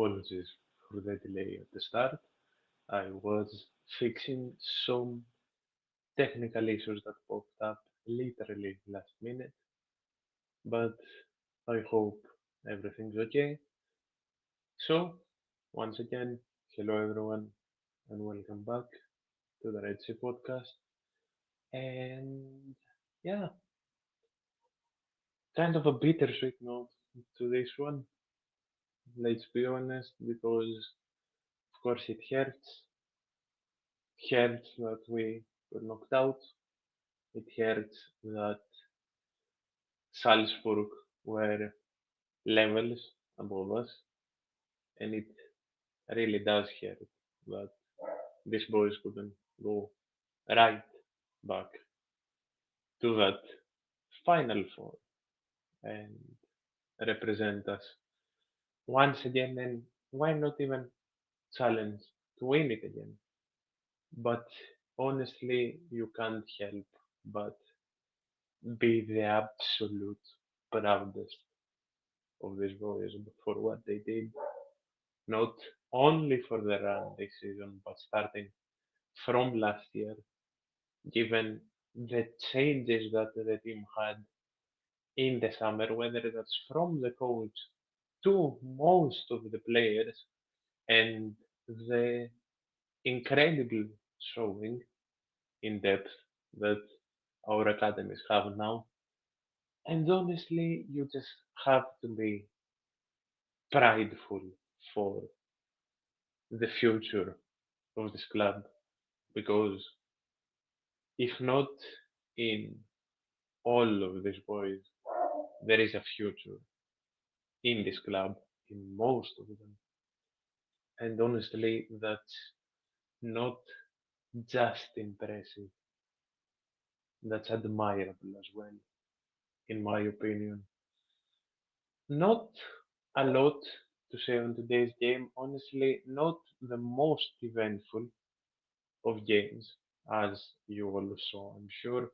Apologies for the delay at the start. I was fixing some technical issues that popped up literally last minute, but I hope everything's okay. So, once again, hello everyone, and welcome back to the Red Sea Podcast. And yeah, kind of a bittersweet note to this one. Let's be honest, because of course it hurts that we were knocked out. It hurts that Salzburg were levels above us, and it really does hurt that these boys couldn't go right back to that final four and represent us once again, and why not even challenge to win it again? But honestly, you can't help but be the absolute proudest of these boys for what they did, not only for the run this season, but starting from last year, given the changes that the team had in the summer, whether that's from the coach to most of the players, and the incredible showing in depth that our academies have now. And honestly, you just have to be prideful for the future of this club because if not in all of these boys, there is a future in this club, in most of them. And honestly, that's not just impressive, that's admirable as well, in my opinion. Not a lot to say on today's game, honestly, not the most eventful of games, as you all saw, I'm sure.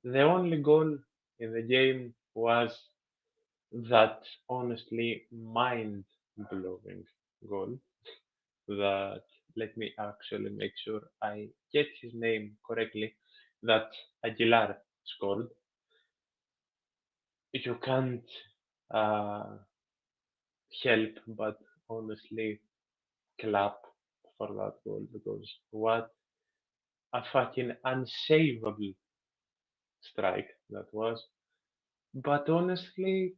The only goal in the game was that honestly mind blowing goal that, let me actually make sure I get his name correctly, that Aguilar scored. You can't uh, help but honestly clap for that goal because what a fucking unsavable strike that was. But honestly,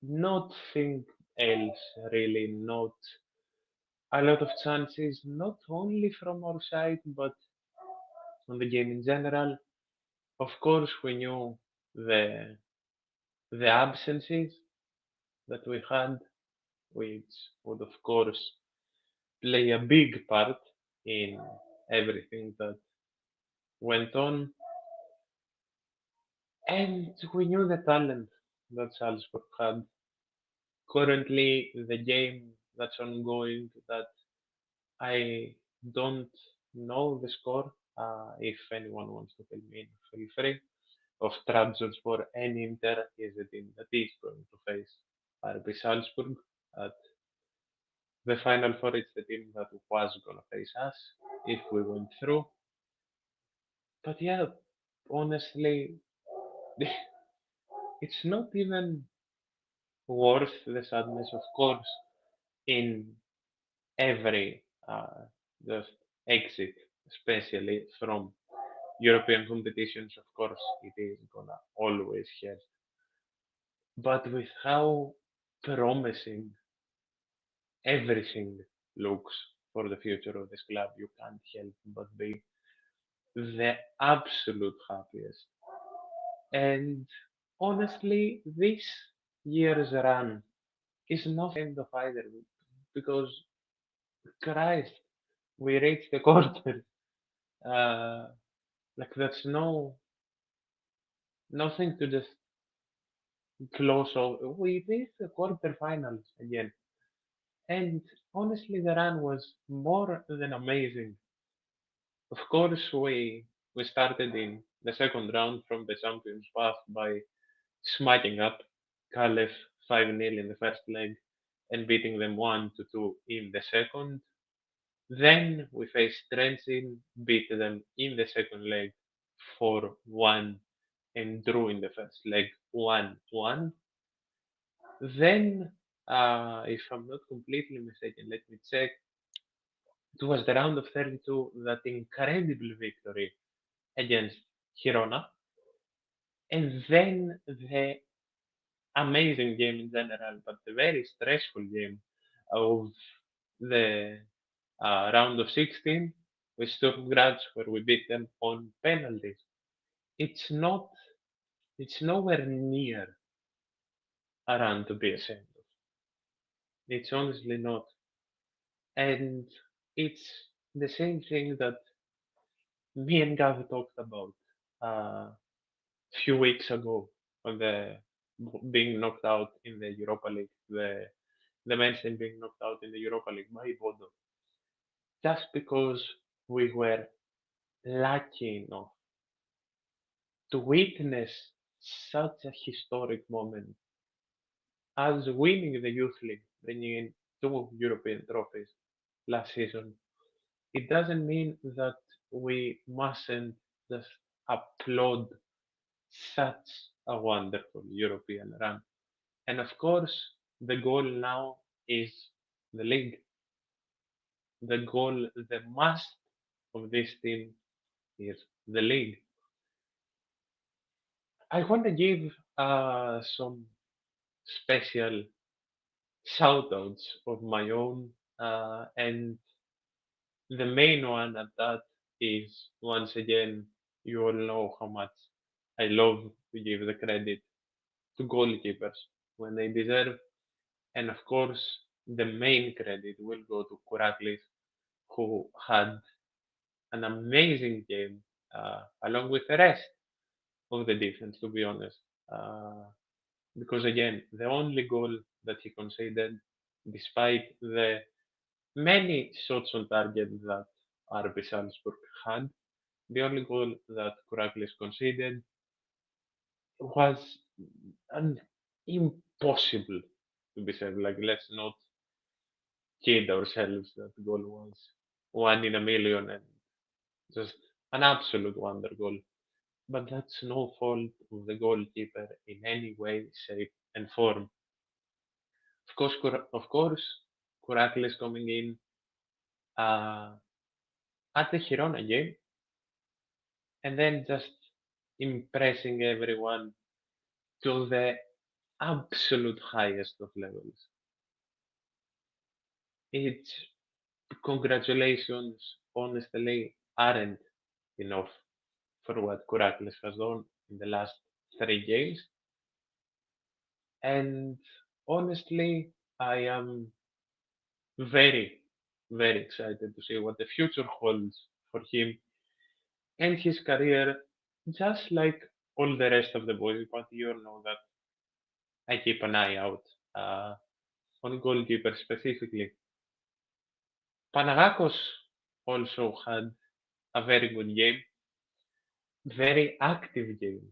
nothing else really, not a lot of chances, not only from our side, but on the game in general. Of course, we knew the the absences that we had, which would of course play a big part in everything that went on, and we knew the talent that Salzburg had. Currently, the game that's ongoing, that I don't know the score. If anyone wants to fill me in, feel free. Of Trabzonspor and Inter is the team that is going to face RB Salzburg at the final four. It's the team that was going to face us if we went through. But yeah, honestly, it's not even worth the sadness, of course, in every just exit, especially from European competitions, of course, it is gonna always hurt. But with how promising everything looks for the future of this club, you can't help but be the absolute happiest. And honestly, this year's run is not the end of either because Christ, we reached the quarter. Uh, like there's nothing to just close off. We reached the quarterfinals again, and honestly, the run was more than amazing. Of course, we started in the second round from the champions path by smacking up Calef 5-0 in the first leg, and beating them 1-2 in the second. Then we faced Trenčín, beat them in the second leg 4-1 and drew in the first leg 1-1. Then, if I'm not completely mistaken, let me check. It was the round of 32, that incredible victory against Girona, and then the amazing game in general, but the very stressful game of the round of 16 with Sturm Graz, where we beat them on penalties. It's not, it's nowhere near a run to be ashamed of. It's honestly not. And it's the same thing that me and Gav talked about a few weeks ago on the being knocked out in the Europa League, the men's team being knocked out in the Europa League by Bodo, just because we were lucky enough to witness such a historic moment as winning the Youth League, bringing in two European trophies last season. It doesn't mean that we mustn't just applaud such a wonderful European run. And of course, the goal now is the league. The goal, the must of this team is the league. I want to give some special shout outs of my own, and the main one at that is, once again, you all know how much I love to give the credit to goalkeepers when they deserve. And of course, the main credit will go to Kuraklis, who had an amazing game, along with the rest of the defense, to be honest. Uh, because again, the only goal that he conceded, despite the many shots on target that RB Salzburg had, the only goal that Kuraklis conceded was an impossible to be said. Like, let's not kid ourselves that goal was one in a million and just an absolute wonder goal. But that's no fault of the goalkeeper in any way, shape, and form. Of course, Kuraklis coming in uh, at the Girona game and then just impressing everyone to the absolute highest of levels. It's congratulations, honestly, aren't enough for what Kuraklis has done in the last three games. And honestly, I am very, very excited to see what the future holds for him and his career, just like all the rest of the boys. But you all know that I keep an eye out uh, on goalkeepers specifically. Panagakos also had a very good game, very active game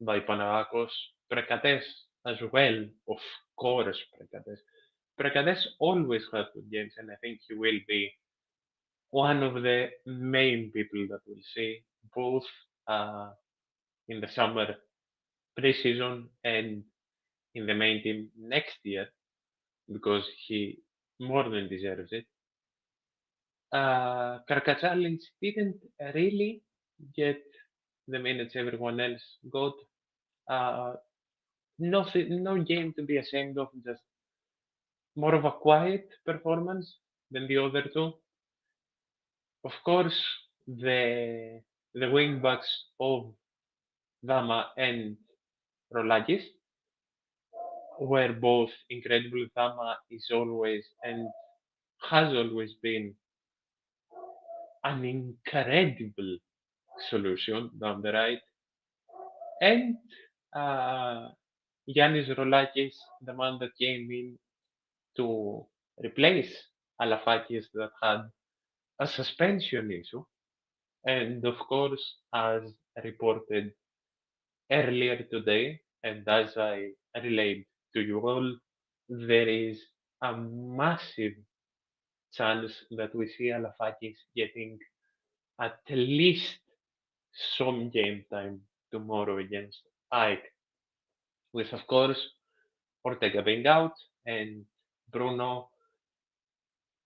by Panagakos. Prekates as well, of course, Prekates. Prekates always has good games, and I think he will be one of the main people that we'll see both uh, in the summer preseason and in the main team next year because he more than deserves it. Karkachalic didn't really get the minutes everyone else got. Uh, Nothing, no game to be ashamed of, just more of a quiet performance than the other two. Of course, the wing backs of Dama and Rolakis were both incredible. Dama is always and has always been an incredible solution down the right. And uh, Yanis Rolakis, the man that came in to replace Alafakis that had a suspension issue. And of course, as reported earlier today, and as I relayed to you all, there is a massive chance that we see Alafakis getting at least some game time tomorrow against Ike, with of course Ortega being out and Bruno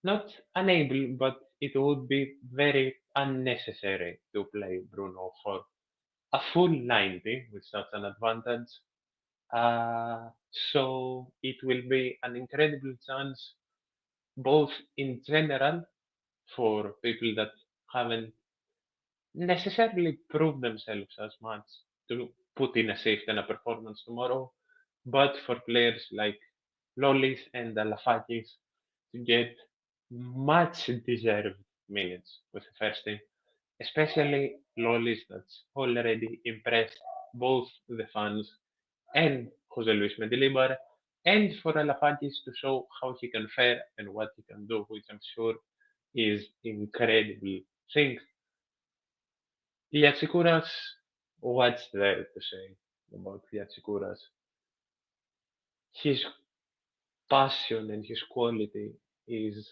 not unable, but it would be very unnecessary to play Bruno for a full 90 with such an advantage. So it will be an incredible chance, both in general for people that haven't necessarily proved themselves as much to put in a shift and a performance tomorrow, but for players like Lolis and Alafakis to get much deserved minutes with the first team, especially Lolis that's already impressed both the fans and Jose Luis Mendilibar, and for Alafakis to show how he can fare and what he can do, which I'm sure is incredible thing. Yatsikuras, what's there to say about Yatsikuras? His passion and his quality is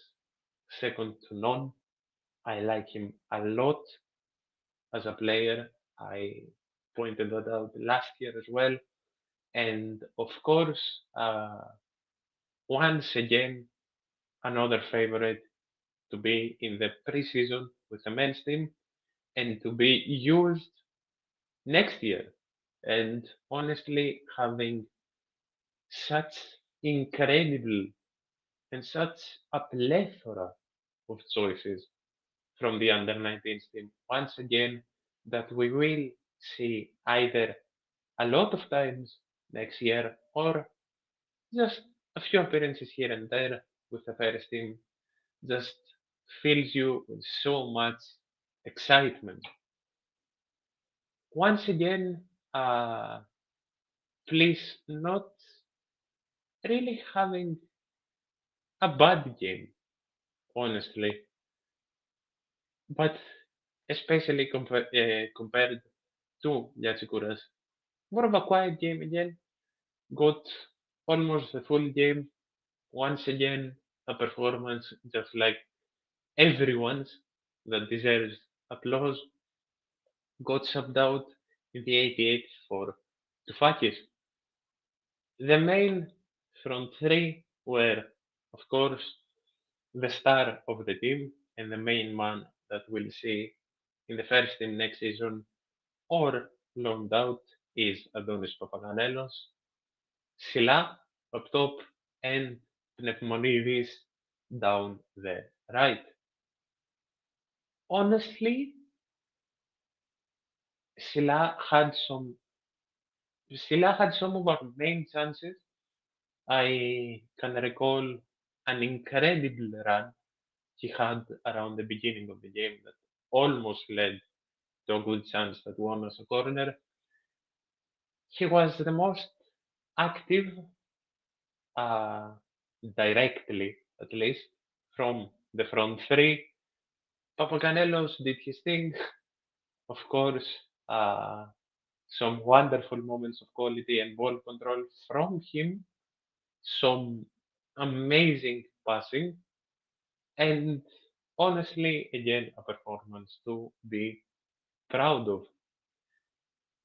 second to none. I like him a lot as a player. I pointed that out last year as well. And of course, once again, another favorite to be in the preseason with the men's team and to be used next year. And honestly, having such incredible and such a plethora of choices from the under 19s team. Once again, that we will see either a lot of times next year or just a few appearances here and there with the first team just fills you with so much excitement. Once again, please not really having a bad game, honestly, but especially compared to Yachikura's more of a quiet game again. Got almost a full game. Once again, a performance just like everyone's that deserves applause. Got subbed out in the 88th for Tufakis. The main front three were, of course, the star of the team and the main man that we'll see in the first team next season or loaned out is Adonis Papaganellos. Silla up top and Pneumonides down the right. Honestly, Silla had some Silla had some of our main chances. I can recall an incredible run he had around the beginning of the game that almost led to a good chance that won us a corner. He was the most active, uh, directly at least, from the front three. Papaganellos did his thing, of course. Uh, some wonderful moments of quality and ball control from him, some amazing passing, and honestly, again, a performance to be proud of.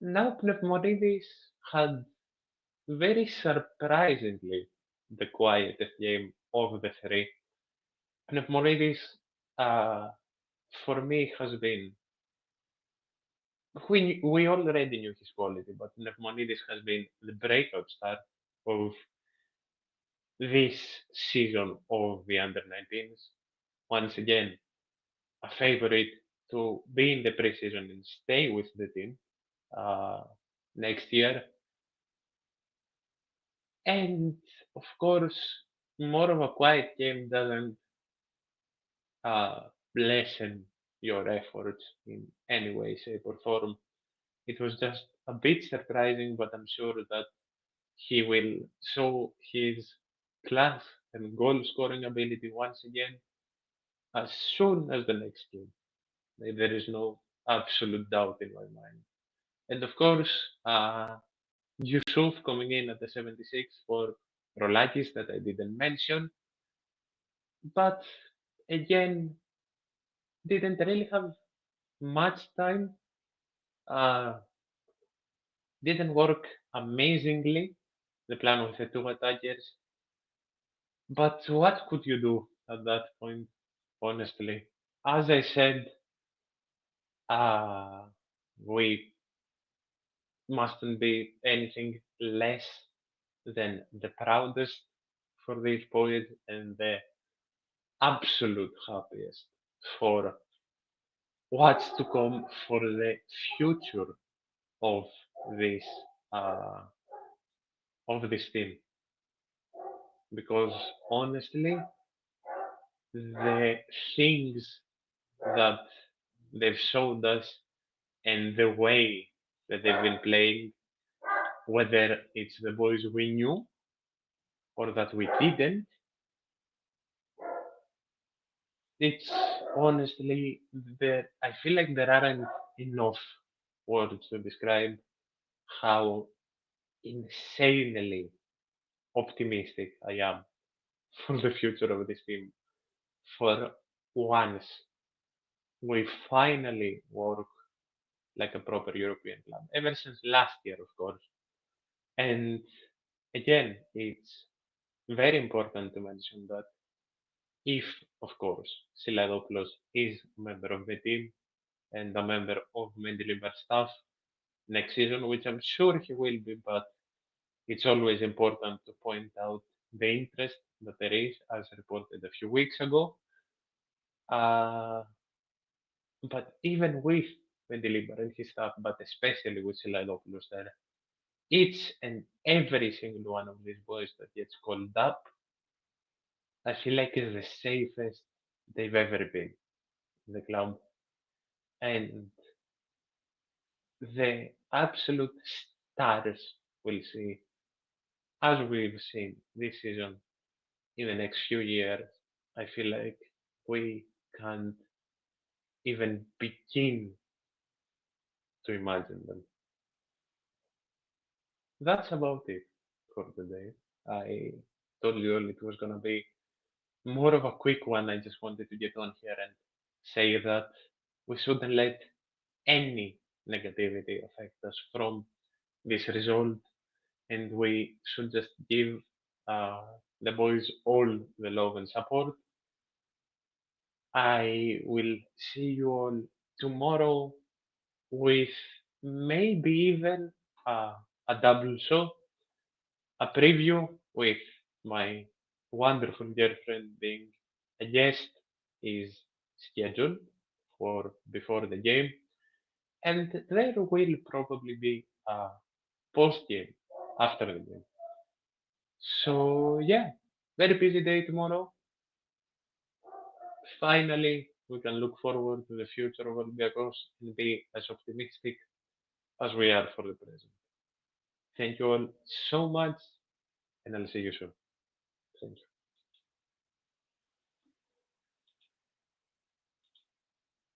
Now, Pneumonides had very surprisingly the quietest game of the three. Pneumonides, uh, for me, has been. We already knew his quality, but Pneumonides has been the breakout star of this season of the under 19s. Once again, a favorite to be in the preseason and stay with the team uh, next year. And of course, more of a quiet game doesn't uh, lessen your efforts in any way, shape, or form. It was just a bit surprising, but I'm sure that he will show his class and goal scoring ability once again as soon as the next game. There is no absolute doubt in my mind. And of course, Yusuf coming in at the 76 for Rolakis that I didn't mention. but again, didn't really have much time. Uh, didn't work amazingly. The plan with the two attackers, but what could you do at that point? Honestly, as I said, uh, we mustn't be anything less than the proudest for this poet and the absolute happiest for what's to come for the future of this uh, of this team. Because honestly, the things that they've showed us and the way that they've been playing, whether it's the boys we knew or that we didn't, it's honestly there. I feel like there aren't enough words to describe how insanely optimistic I am for the future of this team. For once, we finally work like a proper European club. Ever since last year, of course. And again, it's very important to mention that if, of course, Siladopoulos is a member of the team and a member of Mendilibar staff next season, which I'm sure he will be, but it's always important to point out the interest that there is, as reported a few weeks ago. Uh, but even with Mendilibar and his staff, but especially with Siladopoulos there, each and every single one of these boys that gets called up, I feel like is the safest they've ever been in the club. And the absolute stars we'll see, as we've seen this season in the next few years, I feel like we can't even begin to imagine them. That's about it for today. I told you all it was gonna be more of a quick one. I just wanted to get on here and say that we shouldn't let any negativity affect us from this result, and we should just give uh, the boys all the love and support. I will see you all tomorrow with maybe even a double show, a preview with my wonderful girlfriend being a guest is scheduled for before the game, and there will probably be a post game after the game. So yeah, very busy day tomorrow. Finally, we can look forward to the future of Olympiacos and be as optimistic as we are for the present. Thank you all so much, and I'll see you soon. Thank you.